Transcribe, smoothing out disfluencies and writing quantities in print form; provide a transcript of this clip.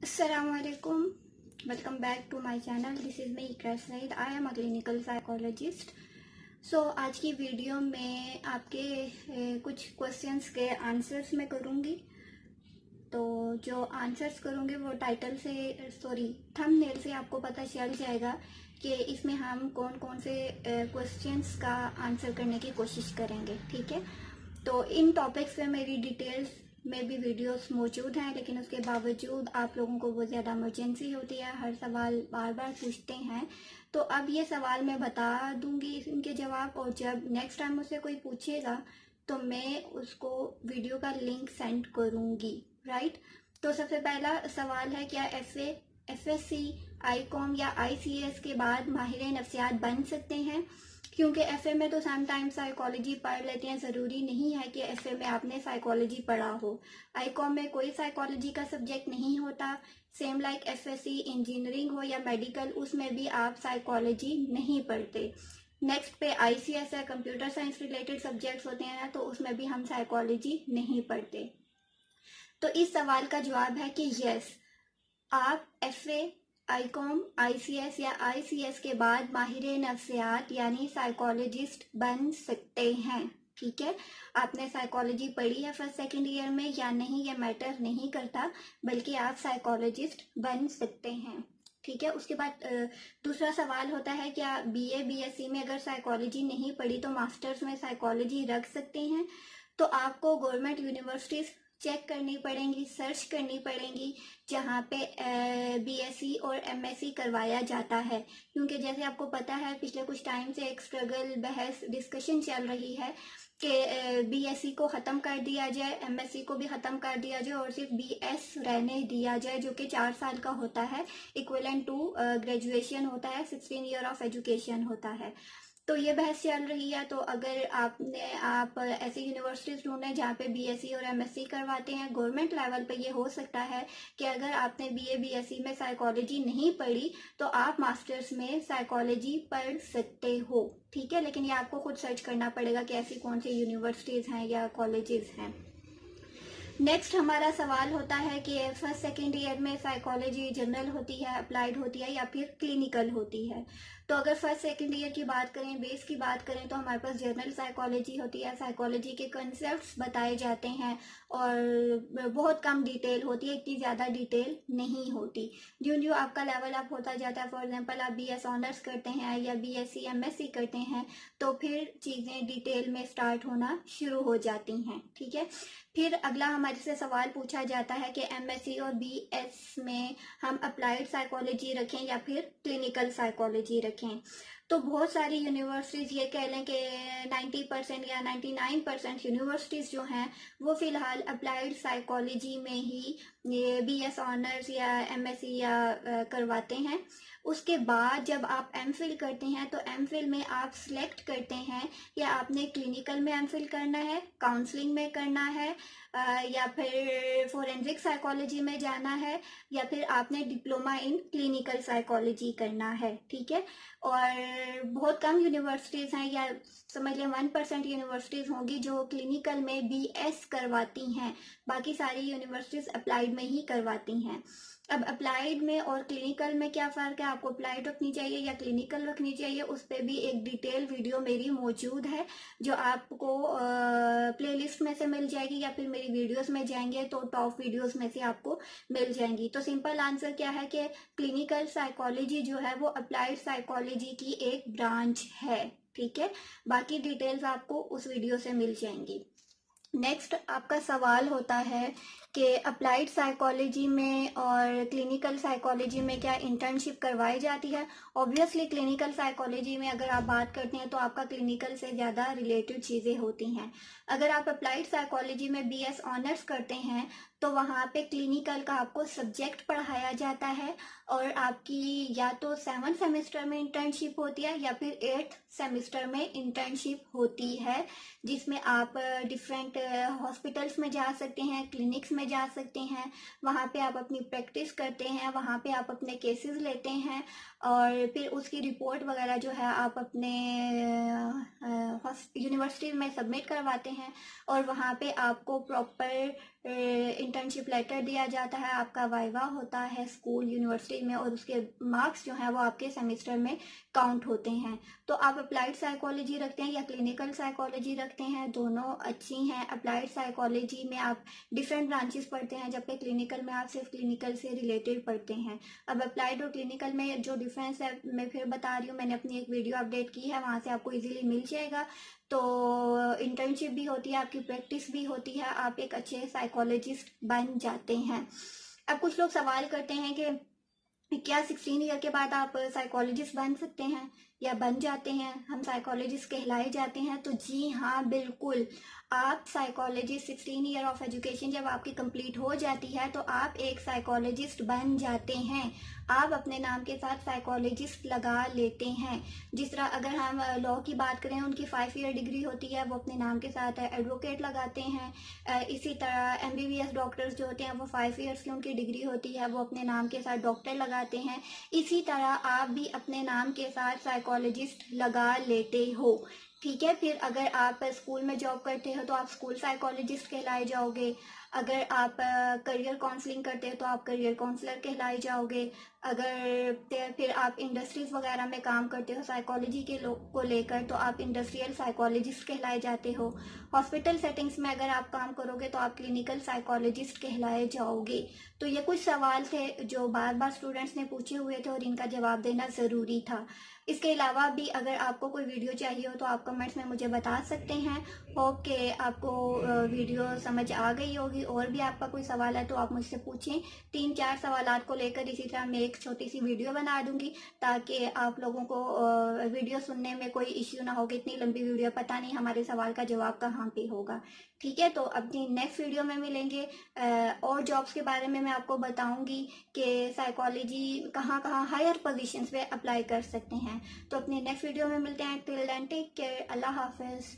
Assalamualaikum. Welcome back to my channel. This is me Ikra Said. I am a clinical psychologist. So आज की video में आपके कुछ questions के answers मैं करूँगी। तो जो आंसर्स करूँगी वो टाइटल से थंबनेल से आपको पता चल जाएगा कि इसमें हम कौन कौन से क्वेश्चंस का आंसर करने की कोशिश करेंगे। ठीक है, तो इन टॉपिक्स पे मेरी डिटेल्स में भी वीडियोस मौजूद हैं, लेकिन उसके बावजूद आप लोगों को बहुत ज़्यादा इमरजेंसी होती है, हर सवाल बार बार पूछते हैं। तो अब ये सवाल मैं बता दूंगी इनके जवाब, और जब नेक्स्ट टाइम मुझसे कोई पूछेगा तो मैं उसको वीडियो का लिंक सेंड करूंगी। राइट, तो सबसे पहला सवाल है, क्या एफएससी, आईकॉम या आईसीएस के बाद माहिर नफ्सियात बन सकते हैं? क्योंकि एफए में तो समटाइम्स साइकोलॉजी पढ़ लेते हैं, ज़रूरी नहीं है कि एफए में आपने साइकोलॉजी पढ़ा हो। आईकॉम में कोई साइकोलॉजी का सब्जेक्ट नहीं होता। सेम लाइक एफएससी, इंजीनियरिंग हो या मेडिकल, उसमें भी आप साइकोलॉजी नहीं पढ़ते। नेक्स्ट पे आईसीएस है, कंप्यूटर साइंस रिलेटेड सब्जेक्ट्स होते हैं, तो उसमें भी हम साइकोलॉजी नहीं पढ़ते। तो इस सवाल का जवाब है कि यस, आप एफए, आईकॉम, आईसीएस या आईसीएस के बाद माहिर नफ्सियात यानी साइकोलॉजिस्ट बन सकते हैं। ठीक है, आपने साइकोलॉजी पढ़ी है फर्स्ट सेकंड ईयर में या नहीं, ये मैटर नहीं करता, बल्कि आप साइकोलॉजिस्ट बन सकते हैं। ठीक है, उसके बाद दूसरा सवाल होता है, क्या बीए बीएससी में अगर साइकोलॉजी नहीं पढ़ी तो मास्टर्स में साइकोलॉजी रख सकते हैं? तो आपको गवर्नमेंट यूनिवर्सिटीज चेक करनी पड़ेंगी, सर्च करनी पड़ेंगी जहाँ पे बीएससी और एमएससी करवाया जाता है। क्योंकि जैसे आपको पता है, पिछले कुछ टाइम से एक स्ट्रगल, बहस, डिस्कशन चल रही है कि बीएससी को ख़त्म कर दिया जाए, एमएससी को भी ख़त्म कर दिया जाए और सिर्फ बीएस रहने दिया जाए, जो कि 4 साल का होता है, इक्विवेलेंट टू ग्रेजुएशन होता है, 16 ईयर ऑफ एजुकेशन होता है। तो ये बहस चल रही है। तो अगर आप ऐसी यूनिवर्सिटीज ढूंढें जहाँ पे बीएससी और एमएससी करवाते हैं गवर्नमेंट लेवल पे, ये हो सकता है कि अगर आपने बीए बीएससी में साइकोलॉजी नहीं पढ़ी तो आप मास्टर्स में साइकोलॉजी पढ़ सकते हो। ठीक है, लेकिन ये आपको खुद सर्च करना पड़ेगा कि ऐसी कौन सी यूनिवर्सिटीज हैं या कॉलेजेस हैं। नेक्स्ट हमारा सवाल होता है कि फर्स्ट सेकेंड ईयर में साइकोलॉजी जनरल होती है, अप्लाइड होती है या फिर क्लिनिकल होती है? तो अगर फर्स्ट सेकेंड ईयर की बात करें, बेस की बात करें, तो हमारे पास जनरल साइकोलॉजी होती है, साइकोलॉजी के कंसेप्ट्स बताए जाते हैं और बहुत कम डिटेल होती है, इतनी ज़्यादा डिटेल नहीं होती। जो आपका लेवल अप होता जाता है, फॉर एग्जांपल आप बीएस ऑनर्स करते हैं या बीएससी एमएससी करते हैं, तो फिर चीज़ें डिटेल में स्टार्ट होना शुरू हो जाती हैं। ठीक है, फिर अगला हमारे से सवाल पूछा जाता है कि एमएससी और बीएस में हम अप्लाइड साइकोलॉजी रखें या फिर क्लिनिकल साइकोलॉजी रखें? तो बहुत सारी यूनिवर्सिटीज़, ये कह लें कि 90% या 99% यूनिवर्सिटीज़ जो हैं वो फ़िलहाल अप्लाइड साइकोलॉजी में ही ये बीएस ऑनर्स या एमएससी या करवाते हैं। उसके बाद जब आप एमफिल करते हैं तो एमफिल में आप सिलेक्ट करते हैं कि आपने क्लिनिकल में एमफिल करना है, काउंसलिंग में करना है, या फिर फोरेंसिक साइकोलॉजी में जाना है, या फिर आपने डिप्लोमा इन क्लिनिकल साइकोलॉजी करना है। ठीक है, और बहुत कम यूनिवर्सिटीज़ हैं, या समझ लें 1% यूनिवर्सिटीज़ होंगी जो क्लिनिकल में बीएस करवाती हैं, बाकी सारी यूनिवर्सिटीज़ अप्लाइड में ही करवाती हैं। अब अप्लाइड में और क्लिनिकल में क्या फ़र्क है, आपको अप्लाइड रखनी चाहिए या क्लिनिकल रखनी चाहिए, उस पर भी एक डिटेल वीडियो मेरी मौजूद है जो आपको प्लेलिस्ट में से मिल जाएगी, या फिर मेरी वीडियोस में जाएंगे तो टॉप वीडियोस में से आपको मिल जाएंगी। तो सिंपल आंसर क्या है कि क्लिनिकल साइकोलॉजी जो है वो अप्लाइड साइकोलॉजी की एक ब्रांच है। ठीक है, बाकी डिटेल्स आपको उस वीडियो से मिल जाएंगी। नेक्स्ट आपका सवाल होता है कि अप्लाइड साइकोलॉजी में और क्लिनिकल साइकोलॉजी में क्या इंटर्नशिप करवाई जाती है? ऑब्वियसली क्लिनिकल साइकोलॉजी में अगर आप बात करते हैं तो आपका क्लिनिकल से ज़्यादा रिलेटेड चीज़ें होती हैं। अगर आप अप्लाइड साइकोलॉजी में बीएस ऑनर्स करते हैं तो वहाँ पे क्लिनिकल का आपको सब्जेक्ट पढ़ाया जाता है, और आपकी या तो 7th सेमेस्टर में इंटर्नशिप होती है या फिर 8th सेमेस्टर में इंटर्नशिप होती है, जिसमें आप डिफरेंट हॉस्पिटल्स में जा सकते हैं, क्लिनिक्स में जा सकते हैं, वहाँ पे आप अपनी प्रैक्टिस करते हैं, वहाँ पे आप अपने केसेस लेते हैं और फिर उसकी रिपोर्ट वगैरह जो है आप अपने यूनिवर्सिटी में सबमिट करवाते हैं, और वहाँ पे आपको प्रॉपर इंटर्नशिप लेटर दिया जाता है, आपका वाइवा होता है स्कूल यूनिवर्सिटी में, और उसके मार्क्स जो हैं वो आपके सेमेस्टर में काउंट होते हैं। तो आप अप्लाइड साइकोलॉजी रखते हैं या क्लिनिकल साइकोलॉजी रखते हैं, दोनों अच्छी हैं। अप्लाइड साइकोलॉजी में आप डिफरेंट ब्रांचेस पढ़ते हैं, जबकि क्लिनिकल में आप सिर्फ क्लिनिकल से रिलेटेड पढ़ते हैं। अब अप्लाइड और क्लिनिकल में जो डिफरेंस है मैं फिर बता रही हूँ, मैंने अपनी एक वीडियो अपडेट की है, वहाँ से आपको इजीली मिल जाएगा। तो इंटर्नशिप भी होती है, आपकी प्रैक्टिस भी होती है, आप एक अच्छे साइकोलॉजिस्ट बन जाते हैं। अब कुछ लोग सवाल करते हैं कि क्या 16 ईयर के बाद आप साइकोलॉजिस्ट बन सकते हैं या बन जाते हैं, हम साइकोलॉजिस्ट कहलाए जाते हैं? तो जी हाँ, बिल्कुल। आप साइकोलॉजिस्ट 16 ईयर ऑफ एजुकेशन जब आपकी कंप्लीट हो जाती है तो आप एक साइकोलॉजिस्ट बन जाते हैं। आप अपने नाम के साथ साइकोलॉजिस्ट लगा लेते हैं। जिस तरह अगर हम लॉ की बात करें, उनकी 5 ईयर डिग्री होती है, वो अपने नाम के साथ एडवोकेट लगाते हैं। इसी तरह MBBS डॉक्टर्स जो होते हैं वो 5 ईयर्स की उनकी डिग्री होती है, वो अपने नाम के साथ डॉक्टर लगाते हैं। इसी तरह आप भी अपने नाम के साथ साइकोलॉजिस्ट लगा लेते हो। ठीक है, फिर अगर आप स्कूल में जॉब करते हो तो आप स्कूल साइकोलॉजिस्ट कहलाए जाओगे। अगर आप करियर काउंसलिंग करते हो तो आप करियर काउंसलर कहलाए जाओगे। अगर फिर आप इंडस्ट्रीज वगैरह में काम करते हो साइकोलॉजी के को लेकर तो आप इंडस्ट्रियल साइकोलॉजिस्ट कहलाए जाते हो। हॉस्पिटल सेटिंग्स में अगर आप काम करोगे तो आप क्लिनिकल साइकोलॉजिस्ट कहलाए जाओगे। तो ये कुछ सवाल थे जो बार बार स्टूडेंट्स ने पूछे हुए थे और इनका जवाब देना ज़रूरी था। इसके अलावा भी अगर आपको कोई वीडियो चाहिए हो तो आप कमेंट्स में मुझे बता सकते हैं। होप कि आपको वीडियो समझ आ गई होगी। और भी आपका कोई सवाल है तो आप मुझसे पूछें। 3-4 सवालात को लेकर इसी तरह मैं एक छोटी सी वीडियो बना दूंगी ताकि आप लोगों को वीडियो सुनने में कोई इश्यू ना हो कि इतनी लंबी वीडियो, पता नहीं हमारे सवाल का जवाब कहाँ पे होगा। ठीक है, तो अपनी नेक्स्ट वीडियो में मिलेंगे। और जॉब्स के बारे में मैं आपको बताऊंगी कि साइकोलॉजी कहाँ कहाँ हायर पोजीशंस पे अप्लाई कर सकते हैं। तो अपनी नेक्स्ट वीडियो में मिलते हैं। टिल देन टेक केयर, अल्लाह हाफिज।